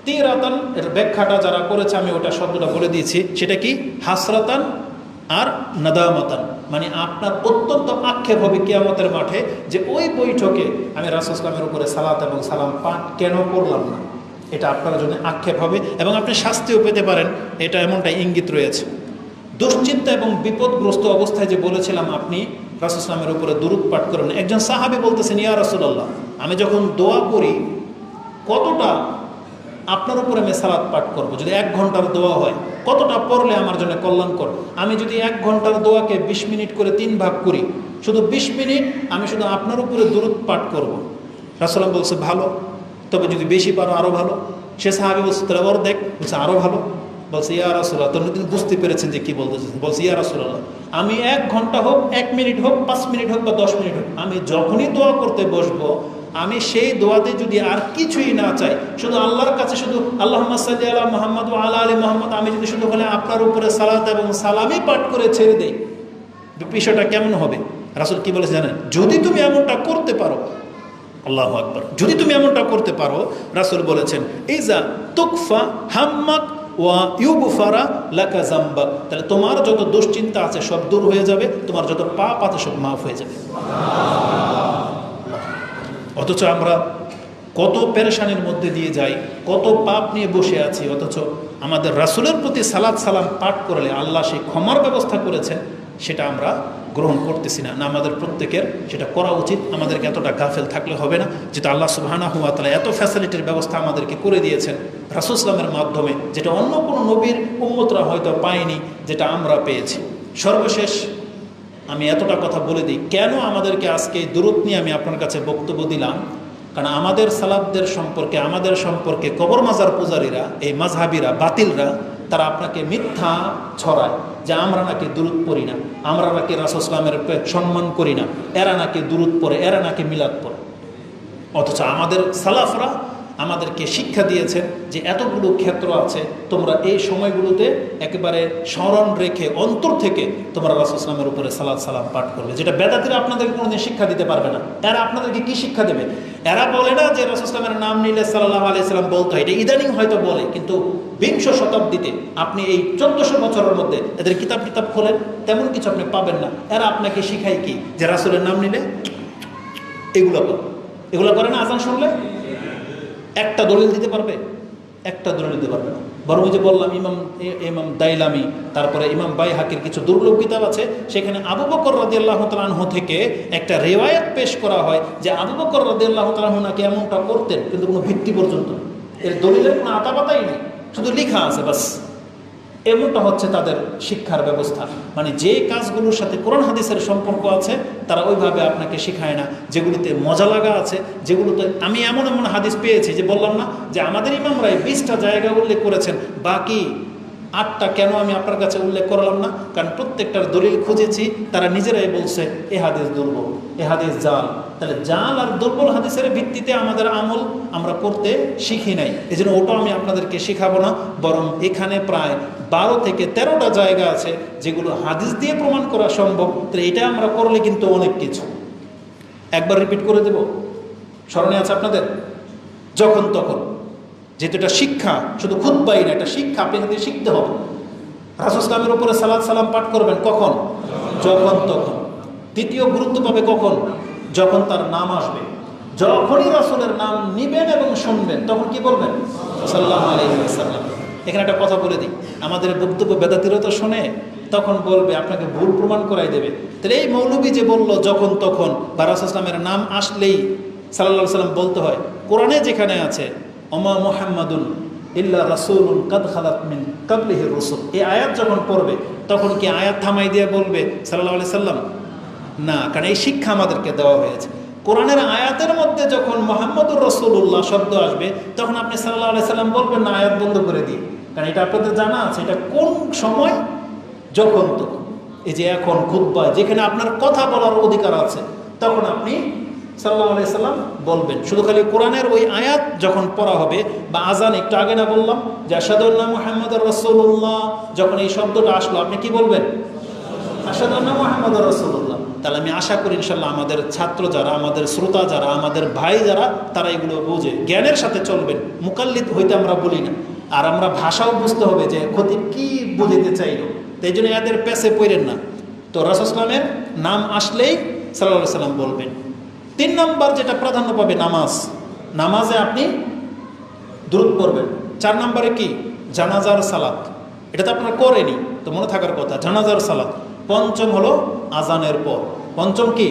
তিরাতান এর ব্যাখ্যাটা যারা করেছে, আমি ওটা শব্দটা বলে দিয়েছি। সেটা কি? হাসরাতান আর নাদামাতান, মানে আপনার অত্যন্ত আক্ষেপ হবে কিয়ামতের মাঠে যে ওই বৈঠকে আমি রাসূল সাল্লামের উপরে সালাত এবং সালাম পাঠ কেন করলাম না। এটা আপনার জন্য আক্ষেপ হবে এবং আপনি শাস্তিও পেতে পারেন। এটা এমনটা ইঙ্গিত রয়েছে। দুশ্চিন্তা এবং বিপদগ্রস্ত অবস্থায় যে বলেছিলাম আপনি রাসূল সাল্লামের উপরে দুরূদ পাঠ করবেন, একজন সাহাবী বলতেছেন, ইয়া রাসূলুল্লাহ, আমি যখন দোয়া করি কতটা আপনার উপরে আমি সালাত পাঠ করবো? যদি 1 ঘন্টার দোয়া হয়, কতটা পড়লে আমার জন্য কল্যাণকর? আমি যদি 1 ঘন্টার দোয়াকে 20 মিনিট করে 3 ভাগ করি, শুধু 20 মিনিট আমি শুধু আপনার উপরে দুরূদ পাঠ করব। রাসূল বলছে ভালো, তবে যদি বেশি পারো আরও ভালো। সে সাহাবী বলছে তাহলে অর্ধেক। বলছে আরও ভালো। বলছে ইয়া রাসূলুল্লাহ, তখন তিনি বুঝতে পেরেছেন যে কী বলতেছেন। বলছে ইয়া রাসূলুল্লাহ, আমি 1 ঘন্টা হোক, 1 মিনিট হোক, 5 মিনিট হোক বা 10 মিনিট হোক, আমি যখনই দোয়া করতে বসবো, আমি সেই দোয়াতে যদি আর কিছুই না চাই, শুধু আল্লাহর কাছে শুধু আল্লাহুম্মা সাল্লি আলা মুহাম্মাদ ওয়া আলা আলি মুহাম্মাদ, আমি যদি শুধু বলে আপনার উপরে সালাত এবং সালামই পাঠ করে ছেড়ে দেই, বিষয়টা কেমন হবে? রাসূল কি বলেছে জানেন? যদি তুমি এমনটা করতে পারো, আল্লাহু আকবার, যদি তুমি এমনটা করতে পারো, রাসূল বলেছেন ইজা তুকফা হাম্মাক ওয়া ইউগফারা লাকা যামবাক, তাহলে তোমার যত দুশ্চিন্তা আছে সব দূর হয়ে যাবে, তোমার যত পাপ আছে সব মাফ হয়ে যাবে। অথচ আমরা কত পেরেশানির মধ্যে দিয়ে যাই, কত পাপ নিয়ে বসে আছি, অথচ আমাদের রাসূলের প্রতি সালাত সালাম পাঠ করলে আল্লাহ সেই ক্ষমার ব্যবস্থা করেছেন। সেটা আমরা গ্রহণ করতেছি না। আমাদের প্রত্যেকের সেটা করা উচিত। আমাদেরকে এতটা গাফেল থাকলে হবে না, যেটা আল্লাহ সুবহানাহু ওয়া তাআলা এত ফ্যাসিলিটির ব্যবস্থা আমাদেরকে করে দিয়েছেন রাসূল সাল্লাল্লাহু আলাইহি ওয়াসাল্লামের মাধ্যমে, যেটা অন্য কোনো নবীর উম্মতরা হয়তো পায়নি, যেটা আমরা পেয়েছি। সর্বশেষ আমি এতটা কথা বলে দিই, কেন আমাদেরকে আজকে দুরূদ নিয়ে আমি আপনার কাছে বক্তব্য দিলাম। কারণ আমাদের সালাফদের সম্পর্কে, আমাদের সম্পর্কে কবর মাজার পূজারীরা, এই মাযহাবিরা, বাতিলরা, তারা আপনাকে মিথ্যা ছড়ায় যে আমরা নাকি দুরূদ পড়ি না, আমরা নাকি রাসূল সাল্লাল্লাহু আলাইহি ওয়াসাল্লামের সম্মান করি না, এরা নাকি দুরূদ পড়ে, এরা নাকি মিলাদ পড়ে। অথচ আমাদের সালাফরা আমাদেরকে শিক্ষা দিয়েছেন যে এতগুলো ক্ষেত্র আছে, তোমরা এই সময়গুলোতে একেবারে স্মরণ রেখে অন্তর থেকে তোমরা রাসূল সাল্লাল্লাহু আলাইহি ওয়াসাল্লামের উপরে সালাত সালাম পাঠ করবে, যেটা বেদাতীরা আপনাদেরকে কোনোদিন শিক্ষা দিতে পারবে না। এরা আপনাদেরকে কি শিক্ষা দেবে? এরা বলে না যে রাসূল সাল্লাল্লাহু আলাইহি ওয়াসাল্লামের নাম নিলে সাল্লাল্লাহু আলাইহি ওয়াসাল্লাম বলতে হয়, এটা ইদানিং হয়তো বলে, কিন্তু বিংশ শতাব্দীতে আপনি এই 1400 বছরের মধ্যে এদের কিতাব খোলেন, তেমন কিছু আপনি পাবেন না। এরা আপনাকে শিখায় কি? যে রাসূলের নাম নিলে এগুলো করে না। আজান শুনলে একটা দলিল দিতে পারবে? একটা দলিল দিতে পারবে না। বরং যে বললাম ইমাম দাইলামি, তারপরে ইমাম বাইহাকির কিছু দুর্লভ কিতাব আছে, সেখানে আবু বকর রাদিয়াল্লাহু তাআলা আনহু থেকে একটা রিওয়ায়াত পেশ করা হয় যে আবু বকর রাদিয়াল্লাহু তাআলা আনহু নাকি এমনটা করতেন, কিন্তু কোনো ভিত্তি পর্যন্ত, এর দলিলের কোনো আতাপাতাই নেই, শুধু লেখা আছে বাস। এমনটা হচ্ছে তাদের শিক্ষার ব্যবস্থা। মানে যে কাজগুলোর সাথে কোরআন হাদিসের সম্পর্ক আছে তারা ওইভাবে আপনাকে শেখায় না। যেগুলিতে মজা লাগা আছে, যেগুলোতে আমি এমন হাদিস পেয়েছি যে বললাম না যে আমাদের ইমামরাই 20টা জায়গা উল্লেখ করেছেন, বাকি 8টা কেন আমি আপনার কাছে উল্লেখ করলাম না? কারণ প্রত্যেকটার দলিল খুঁজেছি, তারা নিজেরাই বলছে এ হাদিস দুর্বল, এ হাদিস জাল। তাহলে জাল আর দুর্বল হাদিসের ভিত্তিতে আমাদের আমল আমরা করতে শিখি নাই, এই জন্য ওটাও আমি আপনাদেরকে শেখাবো না। বরং এখানে প্রায় 12 থেকে 13টা জায়গা আছে যেগুলো হাদিস দিয়ে প্রমাণ করা সম্ভব। তাহলে এটা আমরা করলে কিন্তু অনেক কিছু। একবার রিপিট করে দেব, স্মরণে আছে আপনাদের? যখন তখন, যেহেতু এটা শিক্ষা, শুধু খুতবাই না, এটা শিক্ষা, আপনি কিন্তু শিখতে হবে। রাসূল সাল্লাল্লাহু উপরে সালাত সালাম পাঠ করবেন কখন? যখন তখন। দ্বিতীয় গুরুত্ব পাবে কখন? যখন তার নাম আসবে। যখনই রাসূলের নাম নিবেন এবং শুনবেন, তখন কি বলবেন? সাল্লাল্লাহু আলাইহি ওয়াসাল্লাম। এখানে একটা কথা বলে দিই, আমাদের বক্তব্য বেদাতীরা তো শোনে, তখন বলবে, আপনাকে ভুল প্রমাণ করাই দেবে। তাহলে এই মৌলবী যে বলল যখন তখন, বা রাসূল সাল্লাল্লাহু আলাইহি ওয়াসাল্লামের নাম আসলেই সাল্লাল্লাহু আলাইহি ওয়াসাল্লাম বলতে হয়, কোরআনে যেখানে আছে ওমা মুহাম্মাদুন ইল্লা রাসূলুন কাদ খালাত মিন ক্বাবলিহির রাসূল, এই আয়াত যখন পড়বে তখন কি আয়াত থামাই দিয়ে বলবে সাল্লাল্লাহু আলাইহি ওয়াসাল্লাম? না, কারণ এই শিক্ষা আমাদেরকে দেওয়া হয়েছে। কোরআনের আয়াতের মধ্যে যখন মুহাম্মাদুর রাসূলুল্লাহ শব্দ আসবে তখন আপনি সাল্লাল্লাহু আলাইহি ওয়াসাল্লাম বলবেন না, আয়াত বন্ধ করে দিয়ে। কারণ এটা আপনাদের জানা আছে, এটা কোন সময়? যখন তখন। এই যে এখন খুতবা যেখানে আপনার কথা বলার অধিকার আছে, তখন আপনি সাল্লাল্লাহু আলাইহি সাল্লাম বলবেন। শুধু খালি কোরআনের ওই আয়াত যখন পড়া হবে, বা আজান একটু আগে না বললাম যে আশহাদু আন্না মুহাম্মাদুর রাসূলুল্লাহ, যখন এই শব্দটা আসলো আপনি কি বলবেন? আশহাদু আন্না মুহাম্মাদুর রাসূলুল্লাহ। তাহলে আমি আশা করি ইনশাআল্লাহ আমাদের ছাত্র যারা, আমাদের শ্রোতা যারা, আমাদের ভাই যারা, তারা এগুলো বুঝে জ্ঞানের সাথে চলবেন। মুকাল্লিদ হইতে আমরা বলি না, আর আমরা ভাষাও বুঝতে হবে যে খতিব কি বুঝাইতে চাইল, তাই জন্য এদের পেছে পড়েন না। তো রাসূল সাল্লামের নাম আসলেই সাল্লাল্লাহু আলাইহি সাল্লাম বলবেন। 3 নম্বর যেটা প্রাধান্য পাবে, নামাজ। নামাজে আপনি দুরূদ পড়বেন। 4 নম্বরে কি? জানাজার সালাত। এটা তো আপনারা করেনি, তো মনে থাকার কথা, জানাজার সালাত। 5ম হলো আজানের পর। 5ম কি?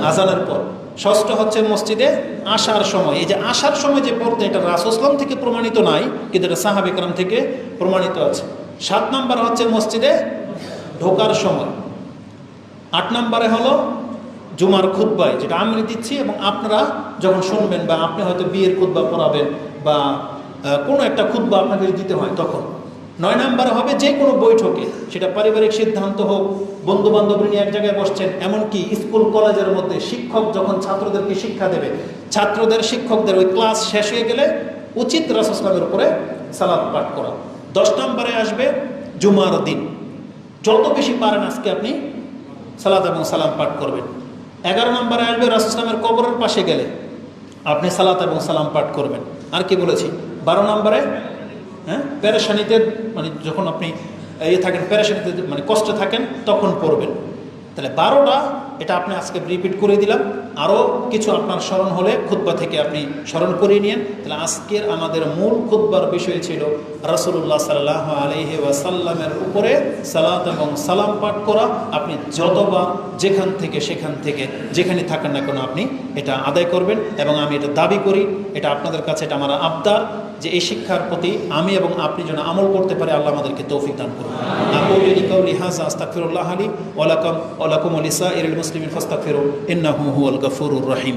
আজানের পর। 6ষ্ঠ হচ্ছে মসজিদে আসার সময়। এই যে আসার সময় যে পড়তে, এটা রাসূল সাল্লাল্লাহু থেকে প্রমাণিত নাই, কিন্তু এটা সাহাবা কেরাম থেকে প্রমাণিত আছে। 7 নম্বর হচ্ছে মসজিদে ঢোকার সময়। 8 নম্বরে হলো জুমার খুতবায়, যেটা আমি দিচ্ছি এবং আপনারা যখন শুনবেন, বা আপনি হয়তো বিয়ের খুতবা পড়াবেন, বা কোনো একটা খুতবা আপনাকে দিতে হয় তখন। 9 নম্বরে হবে যে কোনো বৈঠকে, সেটা পারিবারিক সিদ্ধান্ত হোক, বন্ধু বান্ধব নিয়ে এক জায়গায় বসছেন, এমনকি স্কুল কলেজের মধ্যে শিক্ষক যখন ছাত্রদেরকে শিক্ষা দেবে, ছাত্রদের শিক্ষকদের ওই ক্লাস শেষ হয়ে গেলে উচিত রাসূল সাল্লাল্লাহু উপরে সালাত পাঠ করা। 10 নম্বরে আসবে জুমার দিন, যত বেশি পারেন আজকে আপনি সালাত এবং সালাম পাঠ করবেন। 11 নম্বরে আসবে রাসূল সাল্লাল্লাহু কবরের পাশে গেলে আপনি সালাত এবং সালাম পাঠ করবেন। আর কি বলেছি? 12 নম্বরে পেরেশানিতে, মানে যখন আপনি থাকেন পেরেশানিতে, মানে কষ্টে থাকেন, তখন পড়বেন। তাহলে 12টা, এটা আপনি আজকে রিপিট করে দিলাম। আরও কিছু আপনার স্মরণ হলে খুতবা থেকে আপনি স্মরণ করিয়ে নিন। তাহলে আজকের আমাদের মূল খুতবার বিষয় ছিল রাসূলুল্লাহ সাল্লাল্লাহু আলাইহি ওয়াসাল্লামের উপরে সালাত এবং সালাম পাঠ করা। আপনি যতবার যেখান থেকে সেখান থেকে যেখানে থাকেন না কেন আপনি এটা আদায় করবেন, এবং আমি এটা দাবি করি, এটা আপনাদের কাছে এটা আমার আবদার যে এই শিক্ষার প্রতি আমি এবং আপনি যেন আমল করতে পারি। আল্লাহ আমাদেরকে তৌফিক দান করুন। আকুলু লিকাউলি হাযা আস্তাগফিরুল্লাহ লি ওয়া লাকুম ওয়া লিসাইরিল মুসলিমিন ফাস্তাগফিরু ইন্নাহু হুয়াল গফুরুর রহিম।